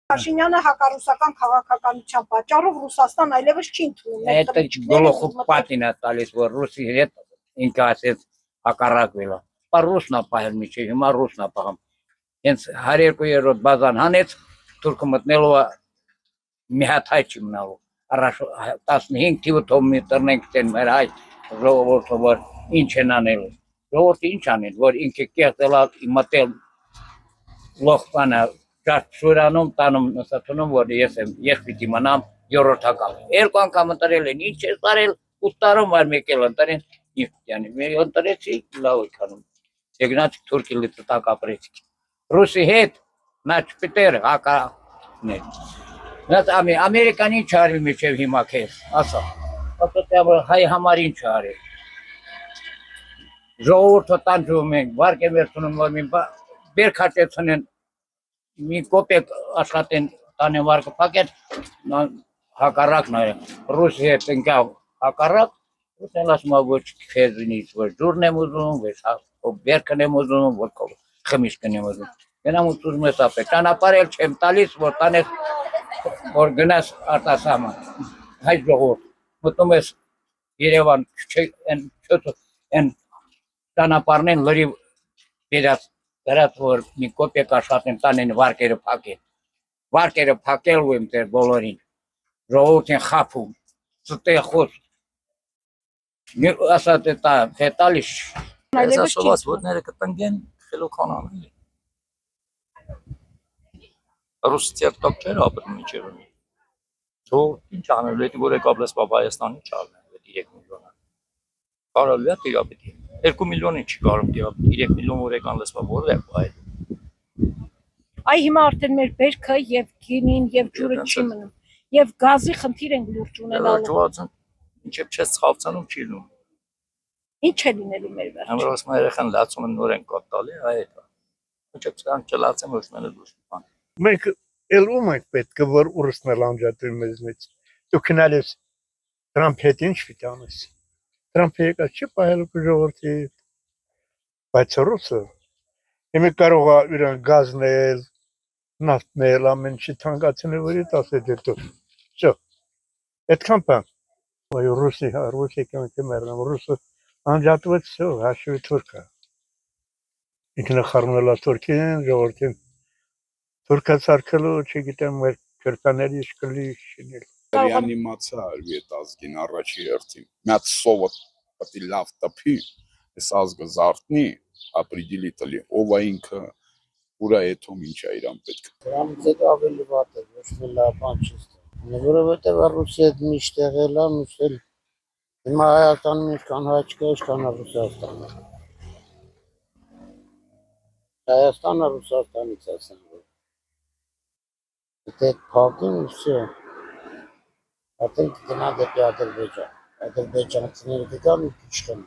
Փաշինյանը հակառուսական քաղաքականության պատճառով Ռուսաստան այլևս չի ընդունում։ Это գլոխով պատին է տալիս, որ ռուսի հետ ինքը ասեց հակառակվել է։ Ռուսն է պահել միջև, հիմա ռուսն է պահում։ Հենց 102-րդ բազան հանեց, թուրքը մտնելու է մի հատ հայ չի մնալու։ Առաջ 15 թիվը թող մի տրնենք տեն մեր հայ ժողովուրդը, որ ինչ են անելու։ Ժողովուրդը ինչ անեն, որ ինքը կեղծել է մտել լոխպանը Շուրանում տանում նստանում, որ ես պիտի մնամ երրորդական։ Երկու անգամ ընտրել են, ինչ է տարել, 8 տարում վար մեկ էլ ընտրեն, ինչ պիտի անի։ Մեր ընտրեցի լավ եկանում։ Եկնաց թուրքի լիցտակ ապրեցի։ Ռուսի հետ նա չպիտեր հականեր։ Նա ամերիկան ինչ արի միջև հիմա քեզ, ասա։ Ասա հայ համար ինչ արի։ Ժողովուրդը տանջում են, վարկ է վերցնում, որ մի բերքաճեցնեն մի կոպեկ աշխատեն տանեն վարկը պակետ հակառակն է ռուսի հետ ընկավ հակառակ ռուսեն ասում է ոչ քեզնից որ ջուրն եմ ուզում ոչ բերքն եմ ուզում ոչ խմիչքն եմ ուզում գնամ ուզում ես ապե ճանապարհել չեմ տալիս որ տանես որ գնաս արտասահման հայ ժողովուրդ մտնում ես Երևան են ճանապարհն լրիվ դերած դրած որ մի կոպեկ աշխատեն տանեն վարկերը փակելու եմ դեր բոլորին ժողովրդին խափում ստեղոս ասած է տալիս այս ասված որները կտնգեն խելոքանան ռուսիա տակ չէր ապրում միջև թո ինչ անել էդի որ եկավ լսպա Հայաստանի չարնել 3 միլիոն կարելի է տիրապետի 2 միլիոնի չի կարող տիրապետի 3 միլիոն որ եկան լսպա որը այ Այ հիմա արդեն մեր բերքը եւ գինին եւ ջուրը չի մնում եւ գազի խնդիր են լուրջ ունենալու ինչեւ չես ցավցանում չի լինում Ինչ է լինելու մեր վերջը Ամրոց մեր երեխան լացում են նոր են կոտալի այդ ինչեւ ցան չլացեմ ոչ մենը դուրս բան Մենք էլ ում ենք պետք որ ուրսն էլ անջատում մեզնից դու քնալես Թրամփ հետ ինչ վիճանես Թրամփը եկա չի պահելու ժողովրդի բայց ռուսը Իմը կարող է իրան գազնել նավթնել ամեն ինչի թանկացնել որի 10 դետով Всё այդքան բան Այո ռուսի կյանքը մեռնում ռուսը անջատվեց всё հաշվի թուրքը ինքնը խառնելա թուրքին ժողովրդին թուրքը ցարկելու չգիտեմ մեր քրտաների շկլի շինել Реанимация արվի ազգին առաջի հերթին մի հատ սովը պետք է լավ տպի այս ազգը զարթնի определить ли ով է ինքը ուրա էթոմ ինչ է իրան պետք Դրանից հետո ավելի վատ է ոչ մի լավ բան չի ստանում որովհետև Ռուսիա միշտ եղել է միշտ էլ հիմա Հայաստանում ինչքան հայ չկա ինչքան Ռուսաստանը Հայաստանը Ռուսաստանից ասեն Դե փակին всё Ապա գնա դեպի Ադրբեջան Ադրբեջանցիները կգան ու քիչ կան